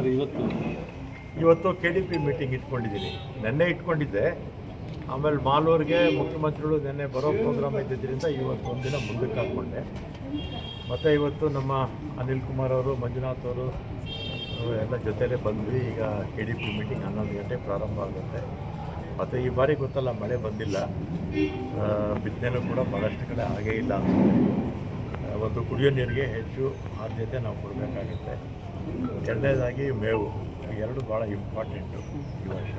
Sir ಇವತ್ತು KDP meeting ಇಟ್ಕೊಂಡಿದ್ದೀನಿ. ನೆನ್ನೆ ಇಟ್ಕೊಂಡಿದ್ದೆ, ಆಮೇಲೆ ಮಾಲೂರಿಗೆ ಮುಖ್ಯಮಂತ್ರಿಗಳು ನೆನ್ನೆ ಬರೋ ಪ್ರೋಗ್ರಾಮ್ ಇದ್ದಿದ್ದರಿಂದ ಇವತ್ತು ಒಂದಿನ ಮುಂದಕ್ಕೆ ಹಾಕ್ಕೊಂಡೆ. ಮತ್ತು ಇವತ್ತು ನಮ್ಮ ಅನಿಲ್ ಕುಮಾರ್ ಅವರು, ಮಂಜುನಾಥ್ ಅವರು ಎಲ್ಲ ಜೊತೆಲೇ ಬಂದ್ವಿ. ಈಗ KDP ಮೀಟಿಂಗ್ 11 ಗಂಟೆಗೆ ಪ್ರಾರಂಭ ಆಗುತ್ತೆ. ಮತ್ತು ಈ ಬಾರಿ ಗೊತ್ತಲ್ಲ, ಮಳೆ ಬಂದಿಲ್ಲ, ಬಿತ್ತನೆನೂ ಕೂಡ ಭಾಳಷ್ಟು ಕಡೆ ಆಗೇ ಇಲ್ಲ. ಒಂದು ಕುಡಿಯೋ ನೀರಿಗೆ ಹೆಚ್ಚು ಆದ್ಯತೆ ನಾವು ಕೊಡಬೇಕಾಗುತ್ತೆ. ಎರಡನೇದಾಗಿ ಮೇವು, ಎರಡು ಭಾಳ ಇಂಪಾರ್ಟೆಂಟು ಈ ವರ್ಷ.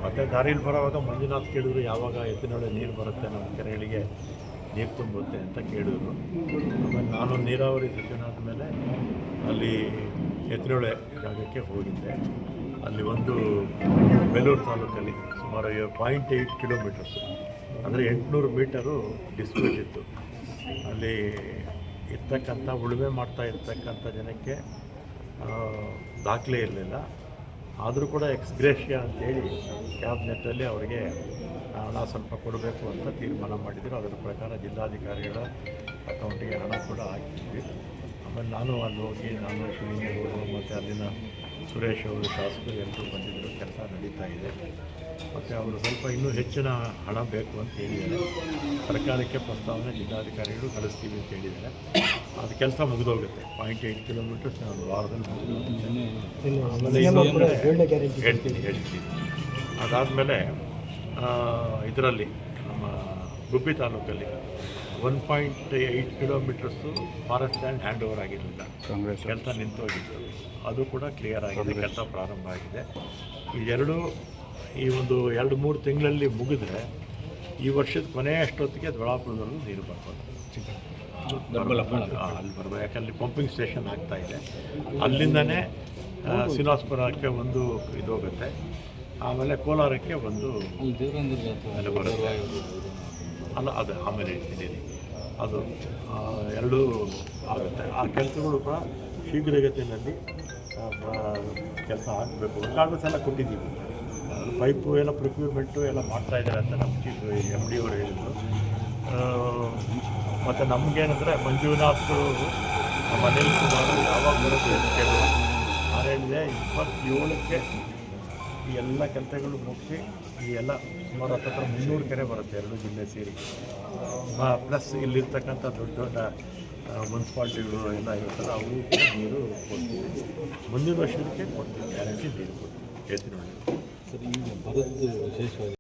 ಮತ್ತು ದಾರಿಲಿ ಬರೋವಾಗ ಮಂಜುನಾಥ್ ಕೇಳಿದ್ರು, ಯಾವಾಗ ಎತ್ತಿನೊಳೆ ನೀರು ಬರುತ್ತೆ ನಮ್ಮ ಕೆರೆಗಳಿಗೆ, ನೀರು ತುಂಬುತ್ತೆ ಅಂತ ಕೇಳಿದ್ರು. ಆಮೇಲೆ ನಾನು ನೀರಾವರಿ ಸಚಿವನಾದ ಮೇಲೆ ಅಲ್ಲಿ ಎತ್ತಿನೊಳೆ ಜಾಗಕ್ಕೆ ಹೋಗಿದ್ದೆ. ಅಲ್ಲಿ ಒಂದು ಬೇಲೂರು ತಾಲೂಕಲ್ಲಿ ಸುಮಾರು 0.8 ಕಿಲೋಮೀಟರ್ಸು, ಅಂದರೆ 800 ಮೀಟರು ಡಿಸ್ಪ್ಯೂಟ್ ಇತ್ತು. ಅಲ್ಲಿ ಇರ್ತಕ್ಕಂಥ ಉಳುಮೆ ಮಾಡ್ತಾ ಇರ್ತಕ್ಕಂಥ ಜನಕ್ಕೆ ದಾಖಲೆ ಇರಲಿಲ್ಲ. ಆದರೂ ಕೂಡ ಎಕ್ಸ್ಗ್ರೇಷಿಯಾ ಅಂತೇಳಿ ಕ್ಯಾಬಿನೆಟ್ಟಲ್ಲಿ ಅವರಿಗೆ ಹಣ ಸ್ವಲ್ಪ ಕೊಡಬೇಕು ಅಂತ ತೀರ್ಮಾನ ಮಾಡಿದರು. ಅದರ ಪ್ರಕಾರ ಜಿಲ್ಲಾಧಿಕಾರಿಗಳ ಅಕೌಂಟಿಗೆ ಹಣ ಕೂಡ ಹಾಕಿದ್ವಿ. ಆಮೇಲೆ ನಾನು ಅಲ್ಲಿ ಹೋಗಿ, ನಾನು ಶ್ರೀನಿವರು ಮತ್ತು ಅಲ್ಲಿನ ಸುರೇಶ್ ಅವರು, ಶಾಸಕರು ಎಲ್ಲರೂ ಬಂದಿದ್ದರು. ಕೆಲಸ ನಡೀತಾ ಇದೆ. ಮತ್ತು ಅವರು ಸ್ವಲ್ಪ ಇನ್ನೂ ಹೆಚ್ಚಿನ ಹಣ ಬೇಕು ಅಂತ ಹೇಳಿದ್ದಾರೆ. ಸರ್ಕಾರಕ್ಕೆ ಪ್ರಸ್ತಾವನೆ ಜಿಲ್ಲಾಧಿಕಾರಿಗಳು ಕಳಿಸ್ತೀವಿ ಅಂತ ಹೇಳಿದ್ದಾರೆ. ಅದು ಕೆಲಸ ಮುಗಿದೋಗುತ್ತೆ. 0.8 ಕಿಲೋಮೀಟರ್ಸ್ ಒಂದು ವಾರದಲ್ಲಿ ಹೇಳ್ತೀನಿ. ಅದಾದಮೇಲೆ ಇದರಲ್ಲಿ ನಮ್ಮ ಗುಬ್ಬಿ ತಾಲೂಕಲ್ಲಿ 1.8 kilometres forest land hand over ಆಗಿರಲಿಲ್ಲ, ಕೆಲಸ ನಿಂತೋಗಿತ್ತು. ಅದು ಕೂಡ ಕ್ಲಿಯರ್ ಆಗಿದೆ, ಕೆಲಸ ಪ್ರಾರಂಭ ಆಗಿದೆ. ಈ ಒಂದು 2-3 ತಿಂಗಳಲ್ಲಿ ಮುಗಿದ್ರೆ ಈ ವರ್ಷದ ಕೊನೆ ಅಷ್ಟೊತ್ತಿಗೆ ದೊಡ್ಡಾಪುರದಲ್ಲೂ ನೀರು ಬರ್ಬೋದು, ಅಲ್ಲಿ ಬರ್ಬೋದು. ಯಾಕಂದರೆ ಪಂಪಿಂಗ್ ಸ್ಟೇಷನ್ ಆಗ್ತಾಯಿದೆ. ಅಲ್ಲಿಂದನೇ ಶ್ರೀನಿವಾಸಪುರಕ್ಕೆ ಒಂದು ಇದು ಹೋಗುತ್ತೆ, ಆಮೇಲೆ ಕೋಲಾರಕ್ಕೆ ಒಂದು ಅಲ್ಲಿ ಬರುತ್ತೆ. ಅಲ್ಲ, ಅದು ಆಮೇಲೆ ಹೇಳ್ತಿದ್ದೀನಿ. ಅದು ಎರಡೂ ಆಗುತ್ತೆ. ಆ ಕೆಲಸಗಳು ಕೂಡ ಶೀಘ್ರಗತಿಯಲ್ಲಿ ಕೆಲಸ ಆಗಬೇಕು. ಕಾಂಗ್ರೆಸ್ ಎಲ್ಲ ಕೊಟ್ಟಿದ್ದೀವಿ, ಪೈಪು ಎಲ್ಲ ಪ್ರೊಕ್ಯೂರ್ಮೆಂಟು ಎಲ್ಲ ಮಾಡ್ತಾಯಿದ್ದಾರೆ ಅಂತ ನಮ್ಮ ಚೀಫ್ MD ಅವರು ಹೇಳಿದರು. ಮತ್ತು ನಮಗೇನಂದರೆ ಮಂಜುನಾಥ್, ನಮ್ಮ ಅನಿಲ್ ಕುಮಾರ್ ಯಾವಾಗ ಬರುತ್ತೆ ಅಂತ ಕೇಳಿದ್ರು. ನಾನು ಹೇಳಿದೆ 27ಕ್ಕೆ ಈ ಎಲ್ಲ ಕೆಲಸಗಳು ಮುಗಿಸಿ ಈ ಎಲ್ಲ ಸುಮಾರು 300 ಕೆರೆ ಬರುತ್ತೆ, 2 ಜಿಲ್ಲೆ ಸೇರಿ. ಪ್ಲಸ್ ಇಲ್ಲಿರ್ತಕ್ಕಂಥ ದೊಡ್ಡ ದೊಡ್ಡ ಮುನ್ಸಿಪಾಲ್ಟಿಗಳು ಎಲ್ಲ ಇರುತ್ತಲ್ಲ, ಅವು ನೀರು ಕೊಡ್ತೀವಿ. ಮುಂದಿನ ವರ್ಷಕ್ಕೆ ಕೊಡ್ತೀವಿ, ಗ್ಯಾರಂಟಿ ನೀರು ಕೊಡ್ತೀವಿ. ಎತ್ತಿನೊಳಗೆ ಸರ್, ಈಗ ಬರೋದು ವಿಶೇಷವಾಗಿ